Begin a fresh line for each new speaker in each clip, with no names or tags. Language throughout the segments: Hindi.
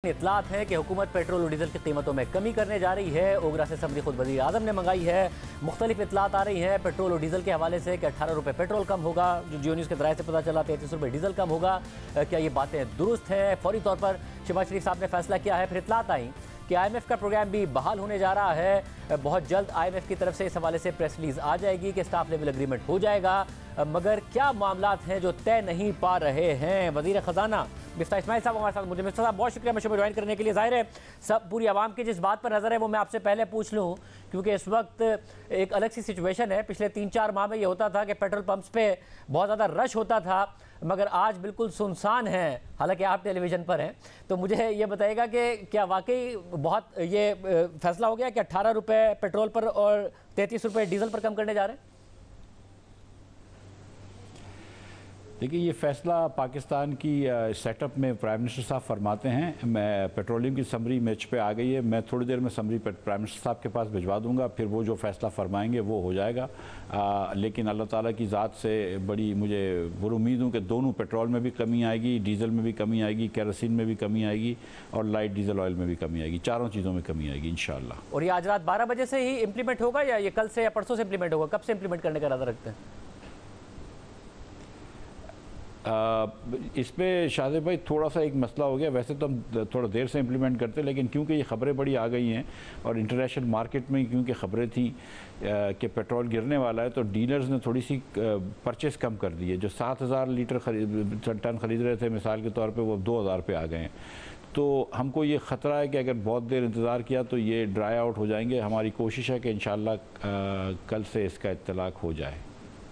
इतलात है कि हुकूमत पेट्रोल और डीजल की कीमतों में कमी करने जा रही है। ओगरा से समरी खुद वज़ीर आज़म ने मंगाई है। मुख्तलिफ इतलात आ रही हैं पेट्रोल और डीजल के हवाले से कि 18 रुपये पेट्रोल कम होगा, जो जियो न्यूज़ के ज़राए से पता चला 33 रुपये डीजल कम होगा। क्या ये बातें दुरुस्त हैं? फौरी तौर पर शहबाज शरीफ साहब ने फैसला किया है। फिर इतलात आई कि IMF का प्रोग्राम भी बहाल होने जा रहा है। बहुत जल्द IMF की तरफ से इस हवाले से प्रेस रिलीज आ जाएगी कि स्टाफ लेवल एग्रीमेंट हो जाएगा, मगर क्या मामलात हैं जो तय नहीं पा रहे हैं। वज़ीर ख़जाना मिफ्ताह इस्माइल साहब हमारे साथ। मुझे मिफ्ताह साहब बहुत शुक्रिया मुझे ज्वाइन करने के लिए। ज़ाहिर है सब पूरी आवाम की जिस बात पर नज़र है वो मैं आपसे पहले पूछ लूँ, क्योंकि इस वक्त एक अलग सी सिचुएशन है। पिछले 3-4 माह में ये होता था कि पेट्रोल पंप्स पे बहुत ज़्यादा रश होता था, मगर आज बिल्कुल सुनसान है। हालांकि आप टेलीविज़न पर हैं, तो मुझे ये बताइएगा कि क्या वाकई बहुत ये फैसला हो गया कि 18 रुपये पेट्रोल पर और 33 रुपये डीजल पर कम करने जा रहे हैं?
देखिए, ये फ़ैसला पाकिस्तान की सेटअप में प्राइम मिनिस्टर साहब फरमाते हैं। मैं पेट्रोलियम की समरी मेज पे आ गई है, मैं थोड़ी देर में समरी प्राइम मिनिस्टर साहब के पास भिजवा दूंगा, फिर वो जो फ़ैसला फरमाएंगे वो हो जाएगा। लेकिन अल्लाह ताला की ज़ात से बड़ी मुझे उम्मीद हूँ कि दोनों पेट्रोल में भी कमी आएगी, डीज़ल में भी कमी आएगी, केरोसिन में भी कमी आएगी और लाइट डीजल ऑयल में भी कमी आएगी। चारों चीज़ों में कमी आएगी इंशाअल्लाह।
और ये आज रात 12 बजे से ही इम्प्लीमेंट होगा या ये कल से या परसों से इम्प्लीमेंट होगा? कब से इम्प्लीमेंट करने का इरादा रखते हैं?
इस पर शाहिद भाई थोड़ा सा एक मसला हो गया। वैसे तो हम थोड़ा देर से इम्प्लीमेंट करते, लेकिन क्योंकि ये ख़बरें बड़ी आ गई हैं और इंटरनेशनल मार्केट में क्योंकि ख़बरें थी कि पेट्रोल गिरने वाला है, तो डीलर्स ने थोड़ी सी परचेस कम कर दी है। जो 7,000 लीटर टन ख़रीद रहे थे मिसाल के तौर पर, वो 2,000 पे आ गए हैं। तो हमको ये ख़तरा है कि अगर बहुत देर इंतज़ार किया तो ये ड्राई आउट हो जाएंगे। हमारी कोशिश है कि इंशाअल्लाह कल से इसका इत्तलाक हो जाए।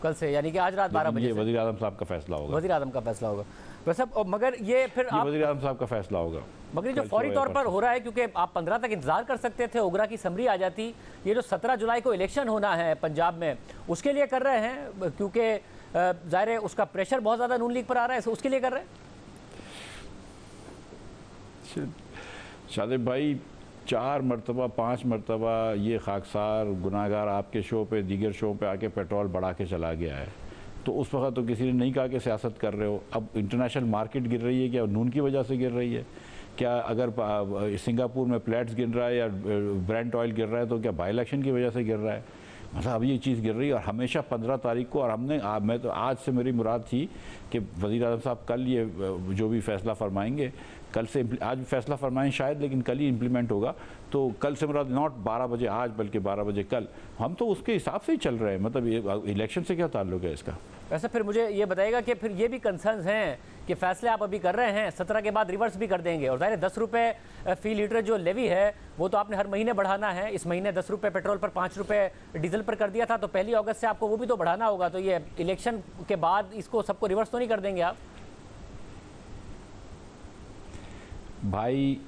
कल से यानी कि आज रात 12 बजे
वज़ीर आज़म साहब का फैसला होगा।
वज़ीर आज़म का फैसला होगा वैसे, मगर ये फिर आप
वज़ीर आज़म साहब का फैसला होगा।
मगर जो फौरी तौर पर हो रहा है, क्योंकि आप 15 तक इंतजार कर सकते थे, ओगरा की समरी आ जाती। ये जो 17 जुलाई को इलेक्शन होना है पंजाब में, उसके लिए कर रहे हैं, क्योंकि ज़ाहिर है उसका प्रेशर बहुत ज़्यादा नून लीग पर आ रहा है, उसके लिए कर रहे हैं।
शादिब भाई 4 मरतबा 5 मरतबा ये खाकसार गुनाहगार आपके शो पे, दीगर शो पे आके पेट्रोल बढ़ा के चला गया है। तो उस वक्त तो किसी ने नहीं कहा कि सियासत कर रहे हो। अब इंटरनेशनल मार्केट गिर रही है, क्या नून की वजह से गिर रही है? क्या अगर सिंगापुर में प्लेट्स गिर रहा है या ब्रेंट ऑयल गिर रहा है तो क्या बाई इलेक्शन की वजह से गिर रहा है? मतलब अब ये चीज़ गिर रही है। और हमेशा 15 तारीख को, और मैं तो आज से मेरी मुराद थी कि वज़ीर आज़म साहब कल ये जो भी फ़ैसला फरमाएंगे, कल से आज फैसला फरमाएं शायद, लेकिन कल ही इम्प्लीमेंट होगा। तो कल से मुराद नॉट 12 बजे आज, बल्कि 12 बजे कल। हम तो उसके हिसाब से ही चल रहे हैं। मतलब ये इलेक्शन से क्या ताल्लुक है इसका?
वैसे फिर मुझे ये बताइएगा कि फिर ये भी कंसर्न्स हैं कि फैसले आप अभी कर रहे हैं, 17 के बाद रिवर्स भी कर देंगे। और ज़ाहिर 10 रुपये फ़ी लीटर जो लेवी है वो तो आपने हर महीने बढ़ाना है। इस महीने 10 रुपये पेट्रोल पर, 5 रुपये डीजल पर कर दिया था, तो 1 अगस्त से आपको वो भी तो बढ़ाना होगा। तो ये इलेक्शन के बाद इसको सबको रिवर्स तो नहीं कर देंगे आप? भाई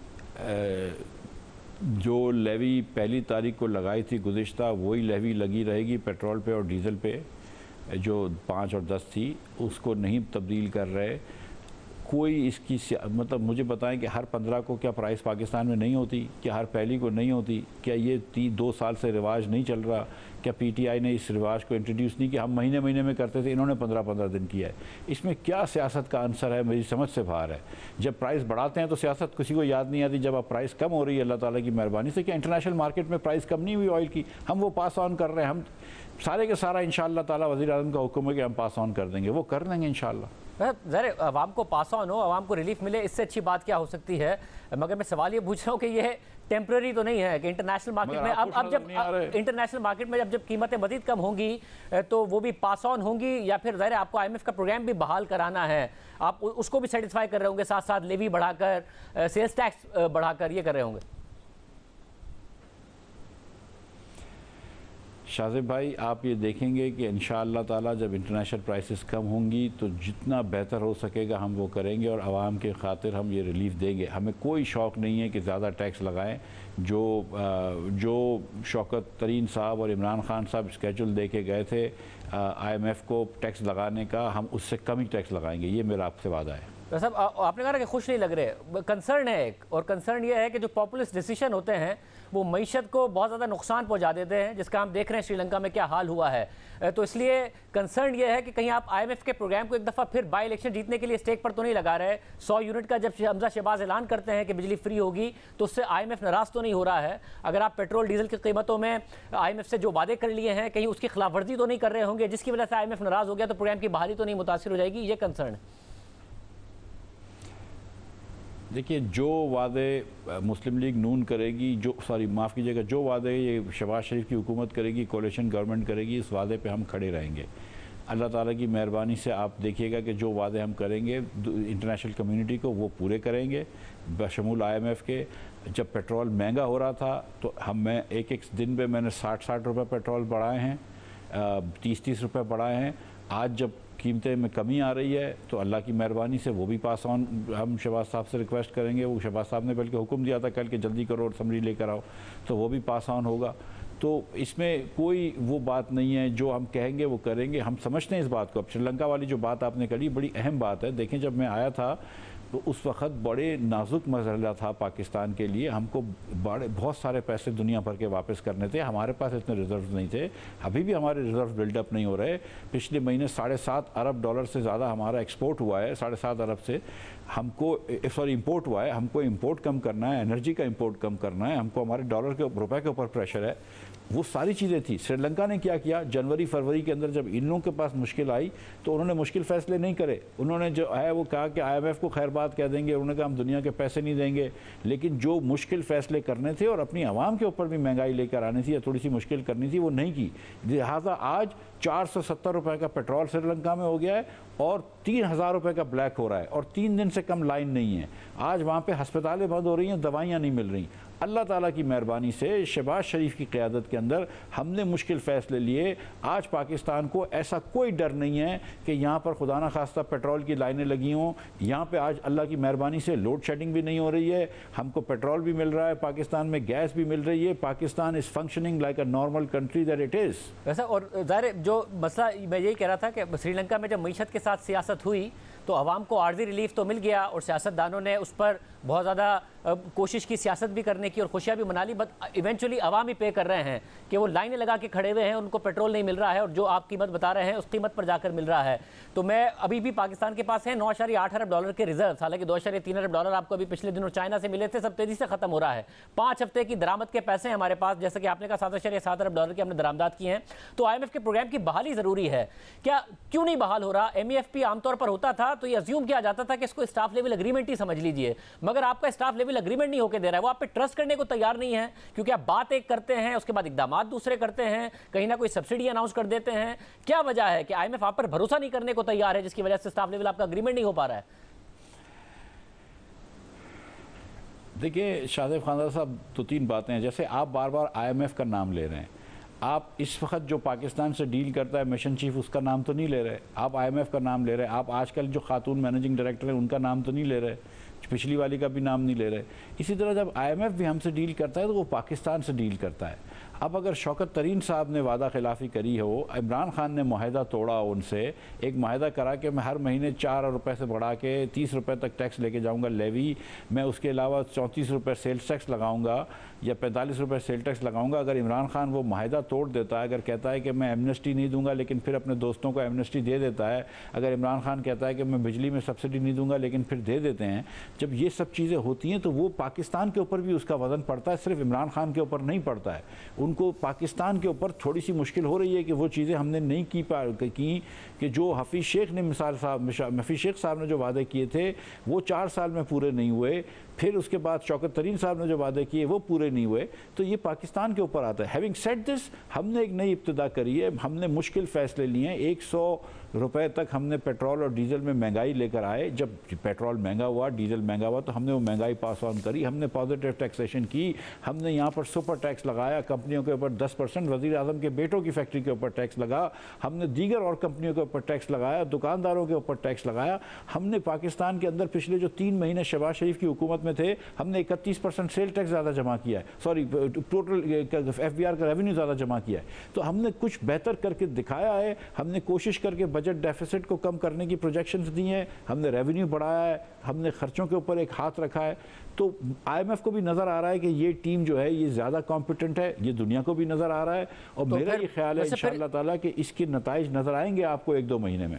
जो लेवी पहली तारीख को लगाई थी गुज़िश्ता, वही लेवी लगी रहेगी पेट्रोल पे और डीज़ल पे। जो 5 और 10 थी उसको नहीं तब्दील कर रहे कोई। इसकी मतलब मुझे बताएं कि हर 15 को क्या प्राइस पाकिस्तान में नहीं होती? क्या हर पहली को नहीं होती? क्या ये 2 साल से रिवाज नहीं चल रहा? क्या PTI ने इस रिवाज को इंट्रोड्यूस नहीं किया? हम महीने महीने में करते थे, इन्होंने 15-15 दिन किया है। इसमें क्या सियासत का आंसर है? मेरी समझ से बाहर है। जब प्राइस बढ़ाते हैं तो सियासत किसी को याद नहीं आती। जब अब प्राइस कम हो रही है अल्लाह ताला की मेहरबानी से, क्या इंटरनेशनल मार्केट में प्राइस कम नहीं हुई ऑयल की? हम वो पास ऑन कर रहे हैं। हम सारे के सारा इंशाअल्लाह ताला वज़ीर आज़म का हुक्म है कि हम पास ऑन कर देंगे, वो कर देंगे इंशाअल्लाह।
ज़रा आवाम को पास ऑन हो, आवाम को रिलीफ मिले, इससे अच्छी बात क्या हो सकती है? मगर मैं सवाल ये पूछ रहा हूँ कि ये टेम्प्रेरी तो नहीं है कि इंटरनेशनल मार्केट में अब जब इंटरनेशनल मार्केट में जब कीमतें मज़ीद कम होंगी तो वो भी पास ऑन होंगी, या फिर ज़ाहिर आपको IMF का प्रोग्राम भी बहाल कराना है, आप उसको भी सेटिस्फाई कर रहे होंगे, साथ साथ लेवी बढ़ाकर, सेल्स टैक्स बढ़ाकर ये कर रहे होंगे?
शाज़िब भाई, आप ये देखेंगे कि इंशाअल्लाह ताला जब इंटरनेशनल प्राइसेस कम होंगी तो जितना बेहतर हो सकेगा हम वो करेंगे और आवाम के खातिर हम ये रिलीफ देंगे। हमें कोई शौक़ नहीं है कि ज़्यादा टैक्स लगाएं। जो शौकत तरीन साहब और इमरान खान साहब स्केड्यूल दे के गए थे IMF को टैक्स लगाने का, हम उससे कम ही टैक्स लगाएंगे। ये मेरा आपसे वादा है।
साहब आपने कहा ना कि खुश नहीं लग रहे, कंसर्न है एक, और कंसर्न ये है कि जो पॉपुलिस्ट डिसीजन होते हैं वो मईशत को बहुत ज़्यादा नुकसान पहुंचा देते हैं, जिसका हम देख रहे हैं श्रीलंका में क्या हाल हुआ है। तो इसलिए कंसर्न ये है कि कहीं आप IMF के प्रोग्राम को एक दफ़ा फिर बाई इलेक्शन जीतने के लिए स्टेक पर तो नहीं लगा रहे। 100 यूनिट का जब हमजा शहबाज ऐलान करते हैं कि बिजली फ्री होगी तो उससे IMF नाराज़ तो नहीं हो रहा है। अगर आप पेट्रोल डीजल की कीमतों में IMF से जो वादे कर लिए हैं कहीं उसकी खिलाफ वर्जी तो नहीं कर रहे होंगे, जिसकी वजह से IMF नाराज़ हो गया तो प्रोग्राम की बहाली तो नहीं मुतासिर हो जाएगी, ये कंसर्न है।
देखिए, जो वादे मुस्लिम लीग नून करेगी, माफ़ कीजिएगा, जो वादे ये शहबाज शरीफ की हुकूमत करेगी, कोalition गवर्नमेंट करेगी, इस वादे पे हम खड़े रहेंगे। अल्लाह ताला की मेहरबानी से आप देखिएगा कि जो वादे हम करेंगे इंटरनेशनल कम्युनिटी को वो पूरे करेंगे, बशमूल IMF के। जब पेट्रोल महंगा हो रहा था तो मैं एक दिन पे मैंने 60 रुपये पेट्रोल बढ़ाए हैं, 30 रुपये बढ़ाए हैं। आज जब कीमतें में कमी आ रही है तो अल्लाह की मेहरबानी से वो भी पास ऑन हम शहबाज साहब से रिक्वेस्ट करेंगे। वो शहबाज साहब ने बल्कि हुक्म दिया था कल के जल्दी करो और समरी लेकर आओ, तो वो भी पास ऑन होगा। तो इसमें कोई वो बात नहीं है, जो हम कहेंगे वो करेंगे। हम समझते हैं इस बात को। अब श्रीलंका वाली जो बात आपने करी बड़ी अहम बात है। देखें, जब मैं आया था तो उस वक्त बड़े नाजुक मसला था पाकिस्तान के लिए। हमको बहुत सारे पैसे दुनिया भर के वापस करने थे, हमारे पास इतने रिजर्व नहीं थे। अभी भी हमारे रिजर्व बिल्डअप नहीं हो रहे। पिछले महीने $7.5 अरब से ज़्यादा हमारा एक्सपोर्ट हुआ है, 7.5 अरब से हमको इंपोर्ट हुआ है। हमको इंपोर्ट कम करना है, एनर्जी का इंपोर्ट कम करना है, हमको हमारे डॉलर के रुपए के ऊपर प्रेशर है। वो सारी चीज़ें थी। श्रीलंका ने क्या किया, जनवरी फरवरी के अंदर जब इन लोगों के पास मुश्किल आई तो उन्होंने मुश्किल फ़ैसले नहीं करे। उन्होंने जो है वो कहा कि IMF को खैर बात कह देंगे, उन्होंने कहा हम दुनिया के पैसे नहीं देंगे। लेकिन जो मुश्किल फ़ैसले करने थे और अपनी आवाम के ऊपर भी महंगाई लेकर आनी थी या थोड़ी सी मुश्किल करनी थी, वो नहीं की। लिहाजा आज 470 रुपये का पेट्रोल श्रीलंका में हो गया है और 3000 रुपये का ब्लैक हो रहा है और 3 दिन से कम लाइन नहीं है। आज वहाँ पे अस्पतालें बंद हो रही हैं, दवाइयाँ नहीं मिल रही। अल्लाह ताला की मेहरबानी से शहबाज शरीफ की क़यादत के अंदर हमने मुश्किल फ़ैसले लिए। आज पाकिस्तान को ऐसा कोई डर नहीं है कि यहाँ पर खुदा न खास्ता पेट्रोल की लाइनें लगी हों। यहाँ पे आज अल्लाह की मेहरबानी से लोड शेडिंग भी नहीं हो रही है, हमको पेट्रोल भी मिल रहा है, पाकिस्तान में गैस भी मिल रही है। Pakistan is functioning like a normal country that it is.
वैसा और ज़ाहिर जो मसला मैं यही कह रहा था कि श्रीलंका में जब मईशत के साथ सियासत हुई तो आवाम को आर्जी रिलीफ तो मिल गया और सियासतदानों ने उस पर बहुत ज़्यादा कोशिश की सियासत भी करने की और खुशियाँ भी मना ली, बट इवेंचुअली आवाम ही पे कर रहे हैं कि वो लाइनें लगा के खड़े हुए हैं, उनको पेट्रोल नहीं मिल रहा है और जो आप कीमत बता रहे हैं उस कीमत पर जाकर मिल रहा है। तो मैं अभी भी पाकिस्तान के पास है $9.8 अरब के रिजर्व, हालांकि $2.3 अरब आपको अभी पिछले दिनों चाइना से मिले थे, सब तेज़ी से खत्म हो रहा है। 5 हफ्ते की दरामद के पैसे हमारे पास, जैसे कि आपने कहा $7.7 अरब की हमने दरामदात की हैं। तो IMF के प्रोग्राम की बहाली ज़रूरी है, क्या क्यों नहीं बहाल हो रहा? MEFP आमतौर पर होता था तो ये अज्यूम किया जाता था कि इसको स्टाफ लेवल एग्रीमेंट ही समझ लीजिए, मगर आपका स्टाफ लेवल एग्रीमेंट नहीं होकर दे रहा है, वो आप पे ट्रस्ट करने को तैयार नहीं है, क्योंकि आप बात एक करते हैं उसके बाद इकदामात दूसरे करते हैं, कहीं ना कोई सब्सिडी अनाउंस कर देते हैं। क्या वजह है कि IMF आप पर भरोसा नहीं करने को तैयार है, जिसकी वजह से स्टाफ लेवल आपका एग्रीमेंट नहीं हो पा रहा है?
देखिए शाहजेब खानदार साहब, 2-3 बातें हैं। जैसे आप बार बार IMF का नाम ले रहे हैं, आप इस वक्त जो पाकिस्तान से डील करता है मिशन चीफ, उसका नाम तो नहीं ले रहे। आप IMF का नाम ले रहे हैं। आप आजकल जो खातून मैनेजिंग डायरेक्टर हैं उनका नाम तो नहीं ले रहे, पिछली वाली का भी नाम नहीं ले रहे। इसी तरह जब IMF भी हमसे डील करता है तो वो पाकिस्तान से डील करता है। अब अगर शौकत तरीन साहब ने वादा खिलाफ़ी करी हो, इमरान खान ने माहिदा तोड़ा, उनसे एक माहिदा करा कि मैं हर महीने 4 रुपये से बढ़ा के 30 रुपये तक टैक्स लेके जाऊंगा लेवी, मैं उसके अलावा 34 रुपये सेल्स टैक्स लगाऊंगा या 45 रुपये सेल टैक्स लगाऊंगा। अगर इमरान खान वो माहिदा तोड़ देता है, अगर कहता है कि मैं एमनेस्टी नहीं दूंगा लेकिन फिर अपने दोस्तों को एमनेस्टी दे देता है, अगर इमरान खान कहता है कि मैं बिजली में सब्सिडी नहीं दूंगा लेकिन फिर दे देते हैं, जब ये सब चीज़ें होती हैं तो वो पाकिस्तान के ऊपर भी उसका वज़न पड़ता है, सिर्फ इमरान खान के ऊपर नहीं पड़ता है। उनको पाकिस्तान के ऊपर थोड़ी सी मुश्किल हो रही है कि वो चीज़ें हमने नहीं की कि जो हफीज़ शेख ने हफीज़ शेख साहब ने जो वादे किए थे वो 4 साल में पूरे नहीं हुए, फिर उसके बाद शौकत तरीन साहब ने जो वादे किए वो पूरे नहीं हुए, तो ये पाकिस्तान के ऊपर आता है। हैविंग सेड दिस, हमने एक नई इब्तिदा करी है, हमने मुश्किल फ़ैसले लिए हैं। 100 रुपए तक हमने पेट्रोल और डीजल में महंगाई लेकर आए। जब पेट्रोल महंगा हुआ, डीजल महंगा हुआ, तो हमने वो महंगाई पास ऑन करी, हमने पॉजिटिव टैक्सेशन की, हमने यहाँ पर सुपर टैक्स लगाया, कंपनियों के ऊपर 10%, वज़ीर आज़म के बेटों की फैक्ट्री के ऊपर टैक्स लगा, हमने दीगर और कंपनियों के ऊपर टैक्स लगाया, दुकानदारों के ऊपर टैक्स लगाया। हमने पाकिस्तान के अंदर पिछले जो 3 महीने शहबाज शरीफ की हुकूमत में में थे, हमने 31% सेल टैक्स ज़्यादा जमा किया है, सॉरी टोटल FBR का रेवेन्यू ज़्यादा जमा किया है। तो हमने कुछ बेहतर करके दिखाया है, हमने कोशिश करके बजट डेफिसिट को कम करने की प्रोजेक्शंस दी हैं, हमने रेवेन्यू बढ़ाया है, हमने खर्चों के ऊपर एक हाथ रखा है। तो IMF को भी नज़र आ रहा है कि ये टीम जो है ये ज़्यादा कॉम्पिटेंट है, ये दुनिया को भी नज़र आ रहा है, और
तो
मेरा ये ख्याल है इंशाअल्लाह ताला कि इसके नताइज नज़र आएंगे आपको 1-2 महीने में।